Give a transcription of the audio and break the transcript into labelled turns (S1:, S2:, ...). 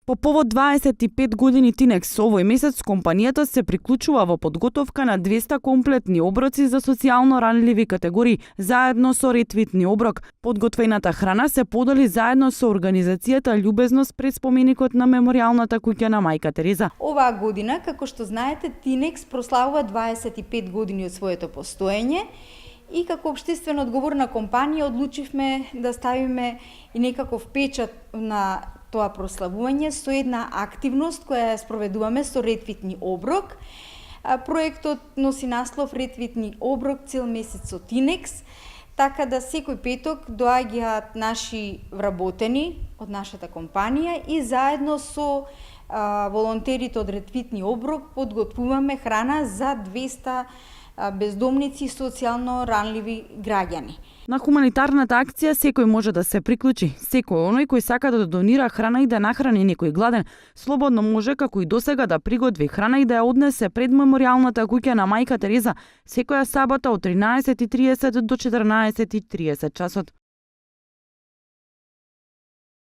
S1: По повод 25 години Тинекс овој месец компанијата се приклучува во подготовка на 200 комплетни оброци за социјално ранливи категории, заедно со ретвитни оброк. Подготвената храна се подели заедно со организацијата Љубезност пред споменикот на Меморијалната куќа на Мајка Тереза.
S2: Оваа година, како што знаете, Тинекс прославува 25 години од своето постоење. И како општествено одговорна компанија одлучивме да ставиме и некаков печат на тоа прославување со една активност која ја спроведуваме со ретвитни оброк. Проектот носи наслов Ретвитни оброк цел месец со Тинекс, така да секој петок доаѓаат наши вработени од нашата компанија и заедно со волонтерите од Ретвитни оброк подготвуваме храна за 200 бездомници и социјално ранливи граѓани.
S1: На хуманитарната акција секој може да се приклучи. Секој оној кој сака да донира храна и да нахрани некој гладен, слободно може како и досега да приготви храна и да ја однесе пред Меморијалната куќа на Мајка Тереза секоја сабота од 13:30 до 14:30 часот.